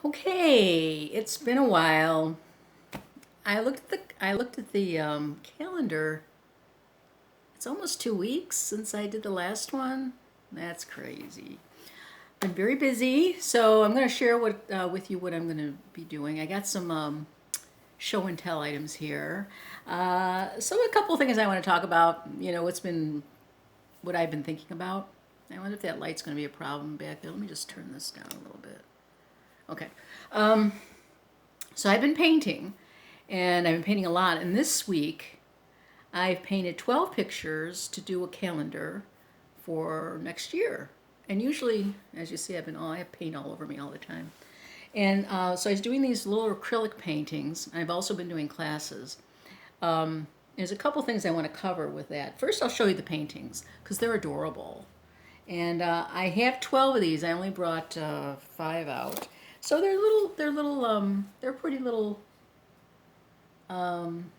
Okay, it's been a while. I looked at the calendar. It's almost 2 weeks since I did the last one. That's crazy. Been very busy, so I'm going to share with you what I'm going to be doing. I got some show and tell items here. So a couple of things I want to talk about. What I've been thinking about. I wonder if that light's going to be a problem back there. Let me just turn this down a little bit. Okay. Um, so I've been painting, and I've been painting a lot. And this week, I've painted 12 pictures to do a calendar for next year. And usually, as you see, I have paint all over me all the time. And so I was doing these little acrylic paintings. I've also been doing classes. There's a couple things I want to cover with that. First, I'll show you the paintings because they're adorable. And I have 12 of these. I only brought 5 out. So they're pretty little um,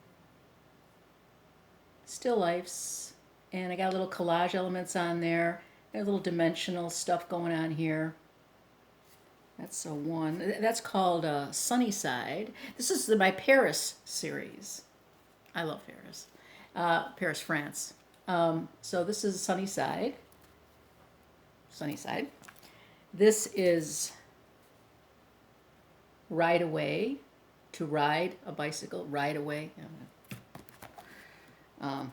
still lifes. And I got little collage elements on there. There's little dimensional stuff going on here. That's a one. That's called Sunnyside. This is my Paris series. I love Paris. Paris, France. So this is Sunnyside. Sunnyside. This is Ride Away, to ride a bicycle, ride away. Um,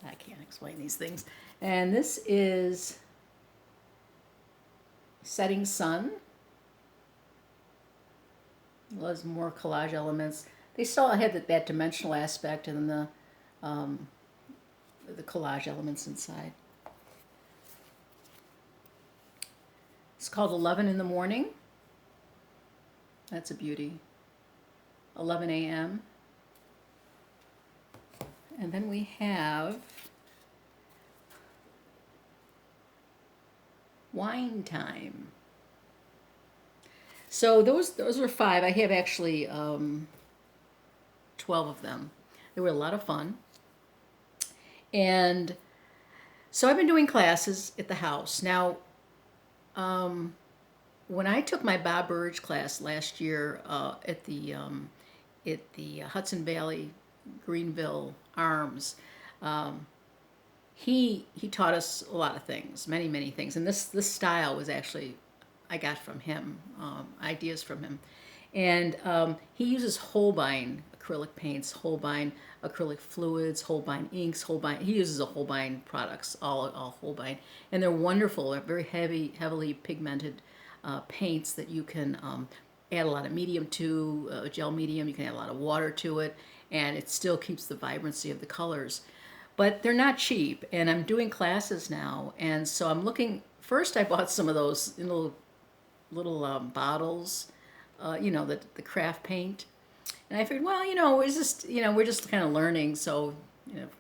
I can't explain these things. And this is Setting Sun. There's more collage elements. They still had that dimensional aspect and then the collage elements inside. It's called 11 in the morning. That's a beauty. 11 a.m. And then we have Wine Time. So those are 5. I have actually 12 of them. They were a lot of fun. And so I've been doing classes at the house. Now, when I took my Bob Burridge class last year at the Hudson Valley Greenville Arms, he taught us a lot of things, many things. And this style was actually I got from him, ideas from him, and he uses Holbein acrylic paints, Holbein acrylic fluids, Holbein inks, Holbein. He uses a Holbein products, all Holbein, and they're wonderful. They're very heavily pigmented paints that you can add a lot of medium to, gel medium. You can add a lot of water to it, and it still keeps the vibrancy of the colors. But they're not cheap, and I'm doing classes now, and so I'm looking. First, I bought some of those in little bottles, the craft paint. And I figured, well, we're just kind of learning, so,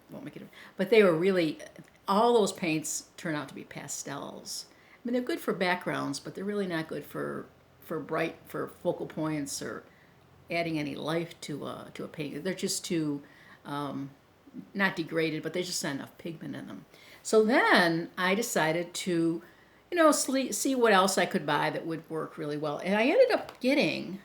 won't make it. But they were really, all those paints turn out to be pastels. I mean, they're good for backgrounds, but they're really not good for focal points or adding any life to a paint. They're just too, not degraded, but there's just not enough pigment in them. So then I decided to see what else I could buy that would work really well. And I ended up getting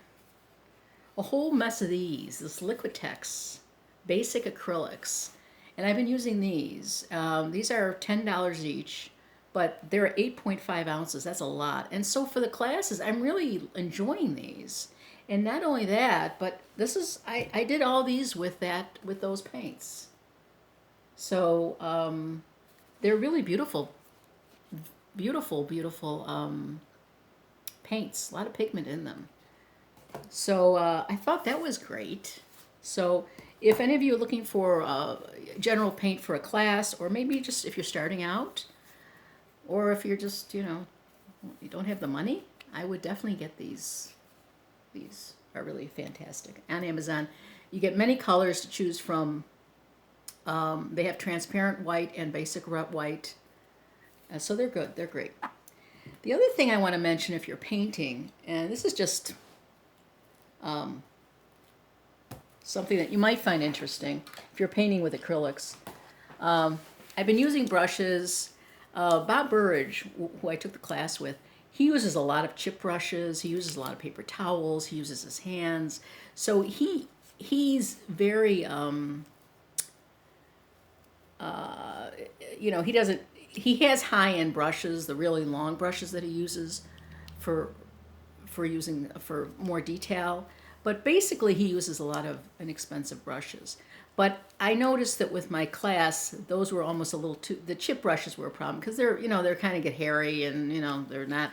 a whole mess of this Liquitex basic acrylics. And I've been using these. These are $10 each, but they're 8.5 ounces. That's a lot. And so for the classes, I'm really enjoying these. And not only that, but I did all these with those paints. So they're really beautiful paints. A lot of pigment in them. So I thought that was great. So if any of you are looking for general paint for a class, or maybe just if you're starting out, or if you're just, you don't have the money, I would definitely get these. These are really fantastic. On Amazon, you get many colors to choose from. They have transparent white and basic white. So they're good. They're great. The other thing I want to mention if you're painting, and this is just something that you might find interesting if you're painting with acrylics. I've been using brushes. Bob Burridge, who I took the class with, he uses a lot of chip brushes. He uses a lot of paper towels. He uses his hands. So he's very he doesn't. He has high end brushes, the really long brushes that he uses for using for more detail. But basically, he uses a lot of inexpensive brushes. But I noticed that with my class, those were almost a little too. The chip brushes were a problem because they're kind of get hairy and they're not.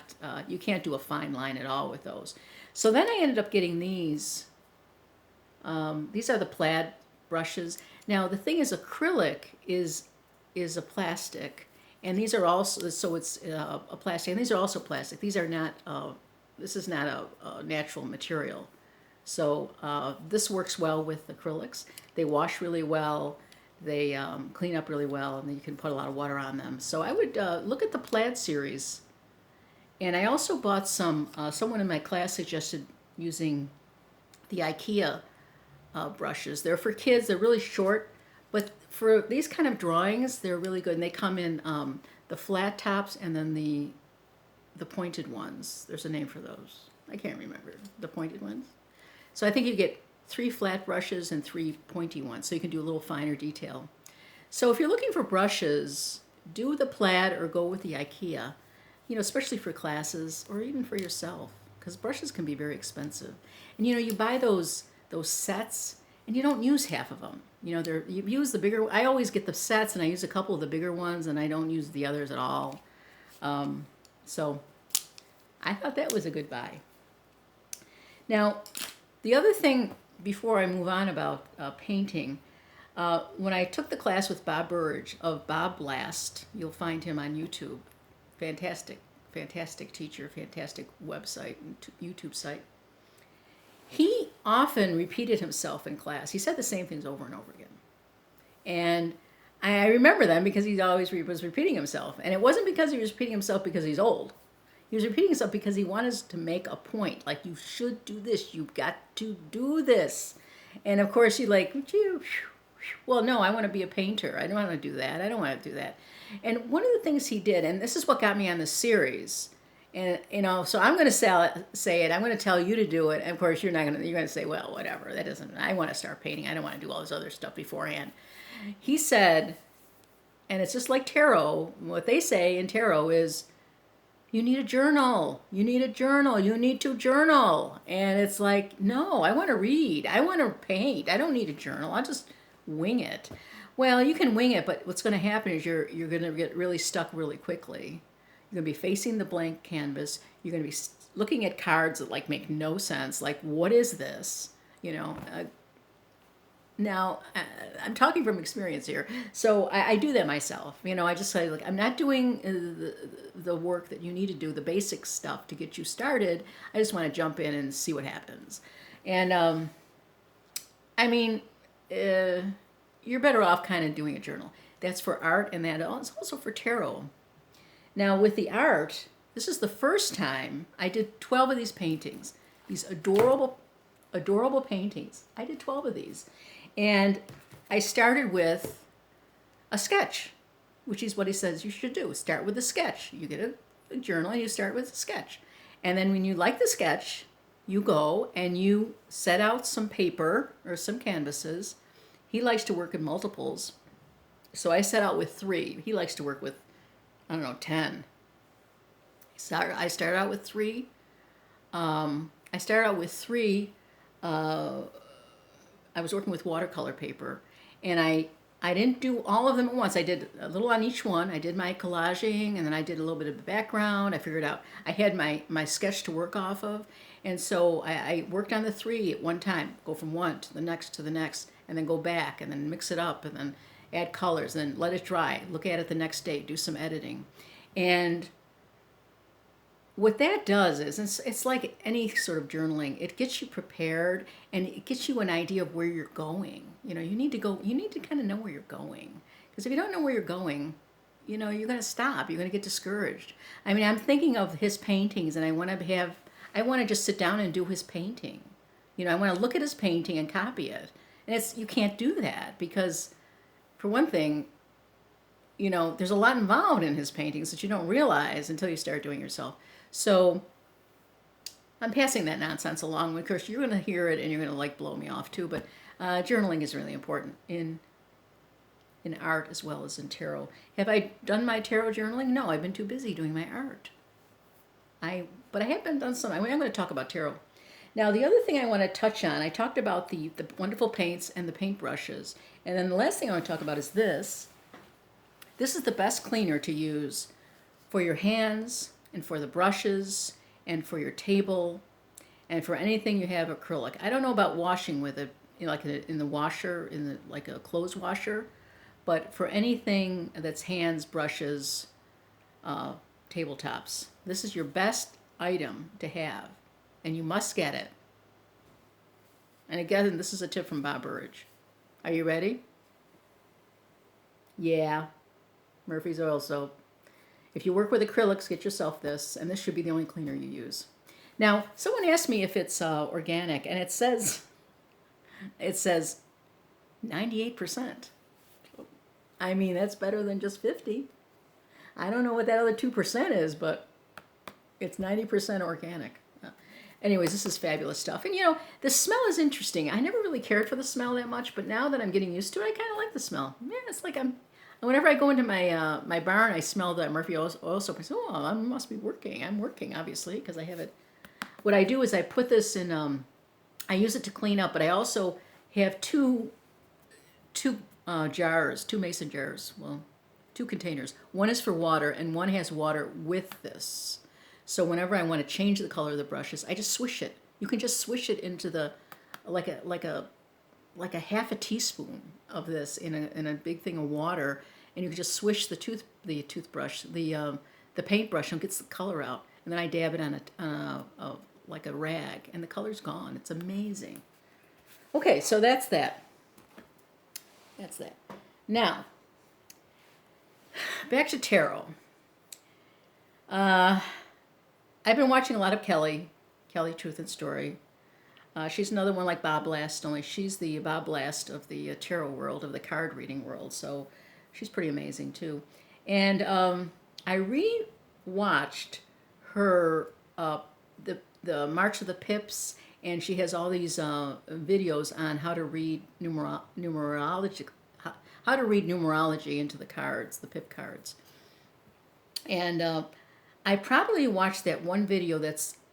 You can't do a fine line at all with those. So then I ended up getting these. These are the plaid brushes. Now the thing is, acrylic is a plastic, and these are also so it's a plastic, and these are also plastic. These are not. This is not a natural material. So this works well with acrylics. They wash really well. They clean up really well, and then you can put a lot of water on them. So I would look at the plaid series. And I also bought some. Someone in my class suggested using the IKEA brushes. They're for kids. They're really short, but for these kind of drawings, they're really good. And they come in the flat tops and then the pointed ones. There's a name for those. I can't remember the pointed ones. So I think you get 3 flat brushes and 3 pointy ones, so you can do a little finer detail. So if you're looking for brushes, do the plaid or go with the IKEA, especially for classes or even for yourself, because brushes can be very expensive. And you buy those sets and you don't use half of them. You use the bigger. I always get the sets and I use a couple of the bigger ones and I don't use the others at all. So I thought that was a good buy. Now, the other thing before I move on about painting, when I took the class with Bob Burge of Bob Blast, you'll find him on YouTube. Fantastic teacher, fantastic website and YouTube site. He often repeated himself in class. He said the same things over and over again. And I remember them because he always was repeating himself. And it wasn't because he was repeating himself because he's old. He was repeating himself because he wanted to make a point. Like, you should do this. You've got to do this. And of course, you're like, well, no, I want to be a painter. I don't want to do that. I don't want to do that. And one of the things he did, and this is what got me on this series, and so I'm going to say it. I'm going to tell you to do it. And of course, you're going to say, well, whatever. That doesn't. I want to start painting. I don't want to do all this other stuff beforehand. He said, and it's just like tarot. What they say in tarot is, you need a journal. You need a journal. You need to journal. And it's like, no, I want to read. I want to paint. I don't need a journal. I'll just wing it. Well, you can wing it, but what's going to happen is you're going to get really stuck really quickly. You're going to be facing the blank canvas. You're going to be looking at cards that make no sense. Like, what is this? Now, I'm talking from experience here, so I do that myself. I just say, I'm not doing the work that you need to do, the basic stuff to get you started. I just want to jump in and see what happens. And, you're better off kind of doing a journal. That's for art, and that is also for tarot. Now, with the art, this is the first time I did 12 of these paintings, these adorable paintings. I did 12 of these. And I started with a sketch, which is what he says you should do. Start with a sketch. You get a journal and you start with a sketch. And then when you like the sketch, you go and you set out some paper or some canvases. He likes to work in multiples. So I set out with 3. He likes to work with, 10. I started out with 3. I was working with watercolor paper, and I didn't do all of them at once. I did a little on each one. I did my collaging, and then I did a little bit of the background. I figured out I had my sketch to work off of, and so I worked on the 3 at one time. Go from one to the next, and then go back, and then mix it up, and then add colors, and then let it dry. Look at it the next day. Do some editing, and what that does is, it's like any sort of journaling. It gets you prepared, and it gets you an idea of where you're going. You need to kind of know where you're going. Because if you don't know where you're going, you're going to stop. You're going to get discouraged. I'm thinking of his paintings, and I want to just sit down and do his painting. I want to look at his painting and copy it. And you can't do that because, for one thing, there's a lot involved in his paintings that you don't realize until you start doing it yourself. So I'm passing that nonsense along. Of course, you're going to hear it and you're going to like blow me off too. But journaling is really important in art as well as in tarot. Have I done my tarot journaling? No, I've been too busy doing my art. But I have been done some. I'm going to talk about tarot. Now, the other thing I want to touch on, I talked about the wonderful paints and the paintbrushes. And then the last thing I want to talk about is this. This is the best cleaner to use for your hands and for the brushes and for your table and for anything you have acrylic. I don't know about washing with it, like in the washer, like a clothes washer, but for anything that's hands, brushes, tabletops, this is your best item to have, and you must get it. And again, this is a tip from Bob Burridge. Are you ready? Yeah, Murphy's Oil Soap. If you work with acrylics, get yourself this, and this should be the only cleaner you use. Now, someone asked me if it's organic, and it says 98%. I mean, that's better than just 50. I don't know what that other 2% is, but it's 90% organic. Anyways, this is fabulous stuff. And the smell is interesting. I never really cared for the smell that much, but now that I'm getting used to it, I kind of like the smell. Yeah, it's like whenever I go into my my barn, I smell the Murphy oil soap. I say, oh, I must be working. I'm working, obviously, because I have it. What I do is I put this in, I use it to clean up, but I also have two jars, two mason jars, well, two containers. One is for water, and one has water with this. So whenever I want to change the color of the brushes, I just swish it. You can just swish it into like a half a teaspoon of this in a big thing of water, and you can just swish the toothbrush, the paintbrush, and it gets the color out. And then I dab it on a like a rag, and the color's gone. It's amazing. Okay, so that's that. That's that. Now, back to tarot. I've been watching a lot of Kelly Truth and Story. She's another one like Bob Last, only she's the Bob Last of the tarot world, of the card reading world. So she's pretty amazing too. And I re-watched her the March of the Pips, and she has all these videos on how to read numerology, how to read numerology into the cards, the Pip cards. And I probably watched that one video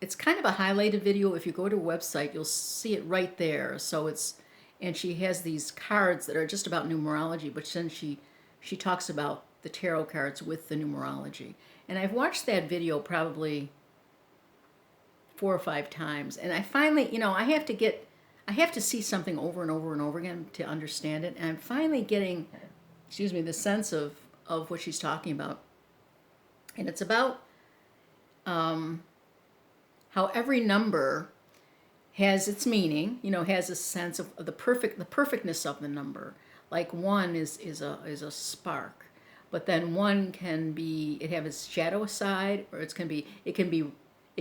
it's kind of a highlighted video. If you go to a website, you'll see it right there. So and she has these cards that are just about numerology, but then she talks about the tarot cards with the numerology. And I've watched that video probably 4 or 5 times, and I finally, I have to see something over and over and over again to understand it, and I'm finally getting, the sense of what she's talking about. And it's about how every number has its meaning, has a sense of the perfectness of the number. Like 1 is a spark, but then 1 can have its shadow side, or it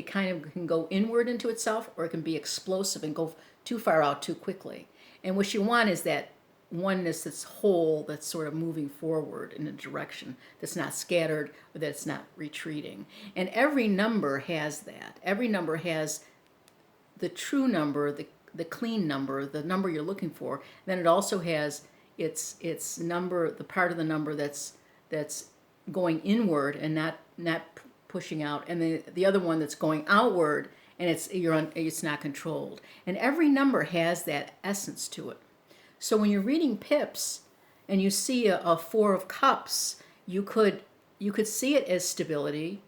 kind of can go inward into itself, or it can be explosive and go too far out too quickly. And what you want is that oneness that's whole, that's sort of moving forward in a direction, that's not scattered, or that's not retreating. And every number has that. Every number has the true number, the clean number, the number you're looking for. Then it also has its number, the part of the number that's going inward and not pushing out, and the other one that's going outward, and it's not controlled. And every number has that essence to it. So when you're reading Pips and you see a 4 of Cups, you could see it as stability,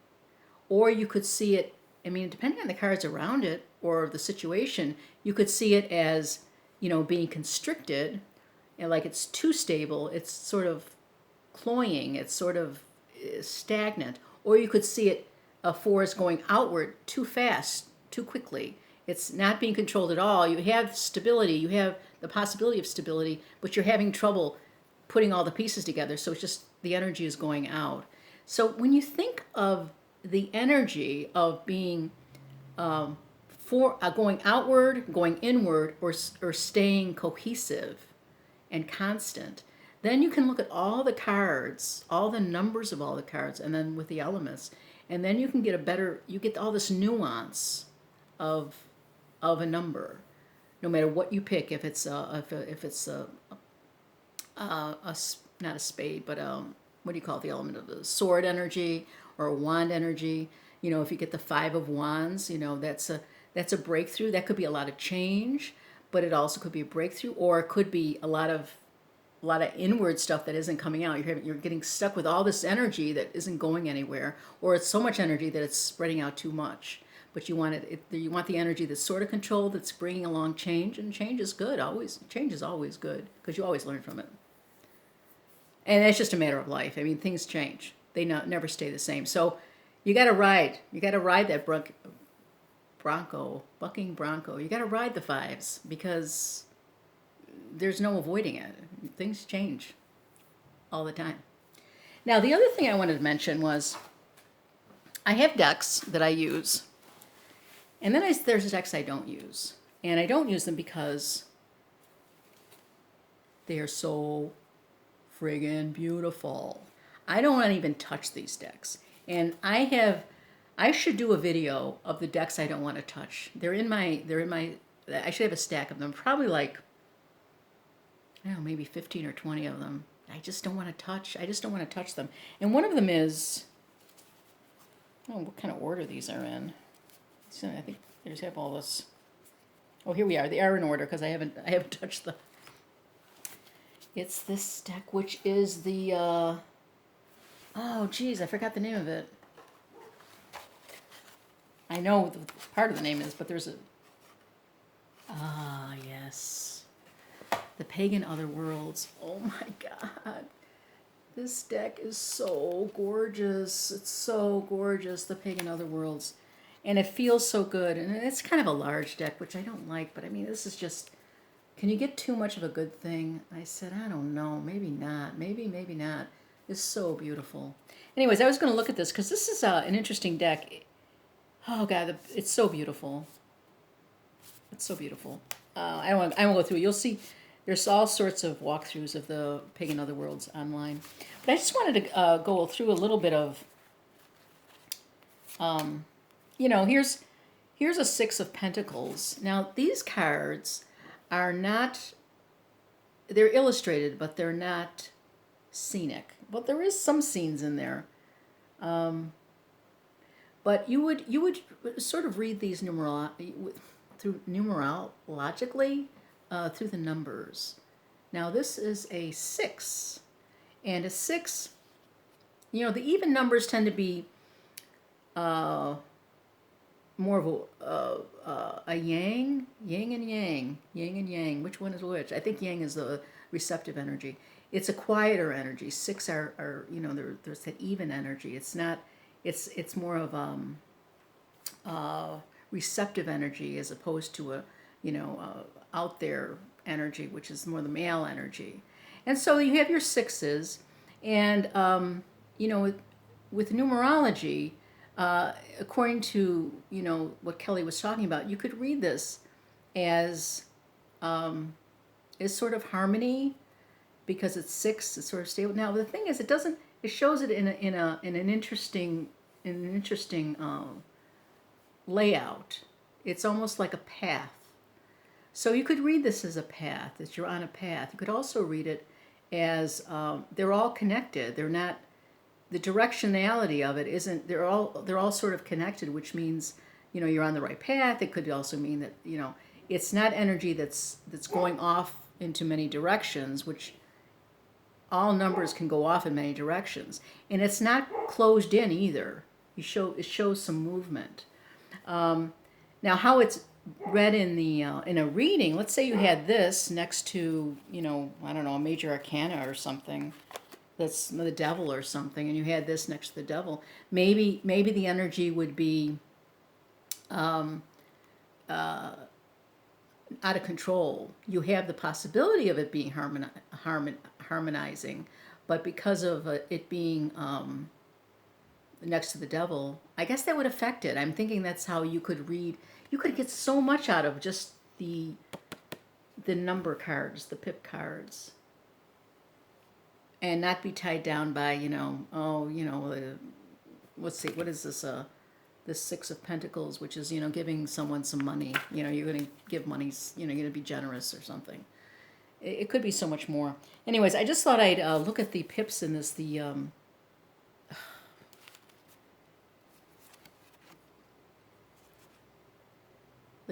or you could see it, depending on the cards around it or the situation, you could see it as, being constricted, and like it's too stable, it's sort of cloying, it's sort of stagnant. Or you could see it, a 4 is going outward too fast, too quickly. It's not being controlled at all. You have stability, you have the possibility of stability, but you're having trouble putting all the pieces together. So it's just the energy is going out. So when you think of the energy of being going outward, going inward, or staying cohesive and constant, then you can look at all the cards, all the numbers of all the cards, and then with the elements, and then you can get you get all this nuance of a number, no matter what you pick. If it's if it's not a spade, but what do you call it, the element of the sword energy or a wand energy? If you get the 5 of Wands, that's a breakthrough. That could be a lot of change, but it also could be a breakthrough, or it could be a lot of inward stuff that isn't coming out. You're getting stuck with all this energy that isn't going anywhere, or it's so much energy that it's spreading out too much. But you want you want the energy that's sort of controlled, that's bringing along change, and change is good. Always, change is always good because you always learn from it. And it's just a matter of life. I mean, things change. They never stay the same. So you got to ride. You got to ride that bucking bronco. You got to ride the 5s because there's no avoiding it. Things change all the time. Now, the other thing I wanted to mention was I have decks that I use, and then there's decks I don't use. And I don't use them because they are so friggin' beautiful. I don't want to even touch these decks. And I should do a video of the decks I don't want to touch. I should have a stack of them. Probably like, I don't know, maybe 15 or 20 of them. I just don't want to touch. I just don't want to touch them. And one of them is, what kind of order these are in. So I think I just have all this. Oh, here we are. They are in order because I haven't touched them. It's this deck, which is the, oh geez, I forgot the name of it. I know what part of the name is, but there's yes. The Pagan Other Worlds. Oh my God. This deck is so gorgeous. It's so gorgeous, the Pagan Other Worlds. And it feels so good. And it's kind of a large deck, which I don't like, but I mean, this is just, can you get too much of a good thing? I said, I don't know. Maybe not. Maybe not. It's so beautiful. Anyways, I was going to look at this because this is an interesting deck. Oh, God, it's so beautiful. It's so beautiful. I won't go through it. You'll see there's all sorts of walkthroughs of the Pagan Other Worlds online. But I just wanted to go through a little bit of, here's a 6 of Pentacles. Now, these cards are not, they're illustrated, but they're not scenic. But there is some scenes in there. But you would sort of read these numerologically through the numbers. Now this is a 6, and a 6, the even numbers tend to be more of a yin and yang. Which one is which? I think yang is the receptive energy. It's a quieter energy. 6 are there's that even energy. It's not. It's more of receptive energy as opposed to a out there energy, which is more the male energy. And so you have your 6s, and with numerology, according to what Kelly was talking about, you could read this as sort of harmony, because it's 6. It's sort of stable. Now the thing is, it doesn't. It shows it in an interesting layout. It's almost like a path. So you could read this as a path, that you're on a path. You could also read it as they're all connected. They're not, the directionality of it isn't. They're all sort of connected, which means you're on the right path. It could also mean that it's not energy that's going off into many directions, which all numbers can go off in many directions, and it's not closed in either. It shows some movement. Now, how it's read in a reading. Let's say you had this next to I don't know, a major arcana or something, that's the devil or something, and you had this next to the devil. Maybe the energy would be out of control. You have the possibility of it being harmonizing, but because of it being next to the devil, I guess that would affect it. I'm thinking that's how you could read. You could get so much out of just the number cards, the pip cards, and not be tied down by let's see, what is this? This Six of Pentacles, which is, giving someone some money. You're going to give money, you're going to be generous or something. It could be so much more. Anyways, I just thought I'd look at the pips in this. The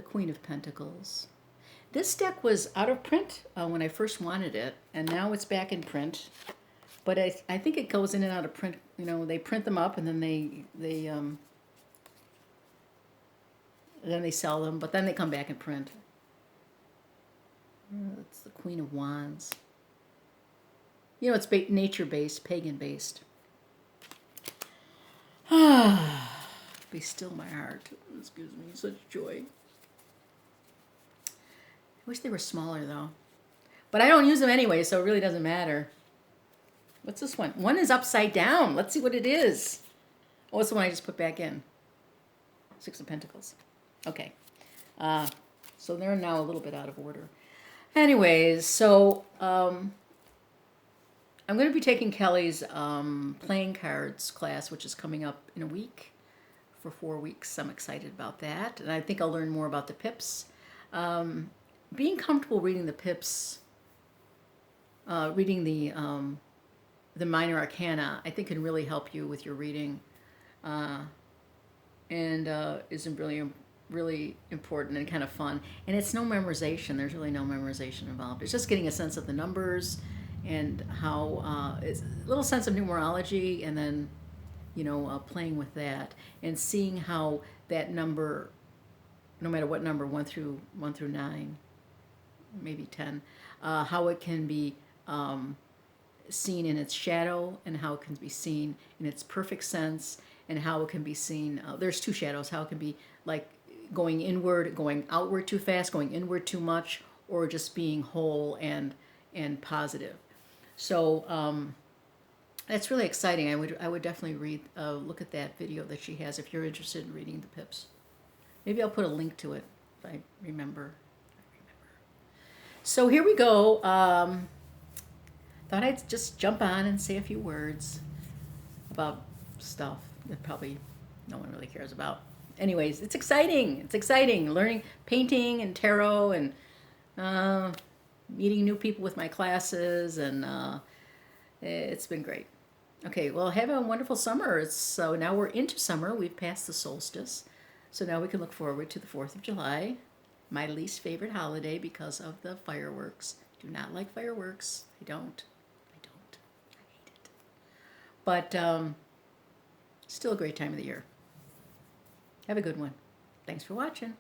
Queen of Pentacles. This deck was out of print when I first wanted it, and now it's back in print. But I think it goes in and out of print. They print them up and then they sell them, but then they come back in print. It's the Queen of Wands. It's nature-based, pagan-based. Be still my heart. This gives me such joy. I wish they were smaller, though. But I don't use them anyway, so it really doesn't matter. What's this one? One is upside down. Let's see what it is. Oh, it's the one I just put back in. Six of Pentacles. Okay. So they're now a little bit out of order. Anyways, so I'm going to be taking Kelly's playing cards class, which is coming up in a week for 4 weeks. I'm excited about that. And I think I'll learn more about the pips. Being comfortable reading the pips, reading the minor arcana, I think can really help you with your reading. And is really important and kind of fun. And it's no memorization. There's really no memorization involved. It's just getting a sense of the numbers and how it's a little sense of numerology, and then playing with that and seeing how that number, no matter what number, 1 through 9, maybe 10, how it can be seen in its shadow and how it can be seen in its perfect sense, and how it can be seen. There's 2 shadows. How it can be like going inward, going outward too fast, going inward too much, or just being whole and positive. So that's really exciting. I would definitely look at that video that she has if you're interested in reading the pips. Maybe I'll put a link to it if I remember. So here we go. Thought I'd just jump on and say a few words about stuff that probably no one really cares about. Anyways, it's exciting. It's exciting. Learning painting and tarot and meeting new people with my classes, and it's been great. Okay, well, have a wonderful summer. So now we're into summer. We've passed the solstice. So now we can look forward to the 4th of July, my least favorite holiday because of the fireworks. Do not like fireworks. I don't. I hate it. But still a great time of the year. Have a good one. Thanks for watching.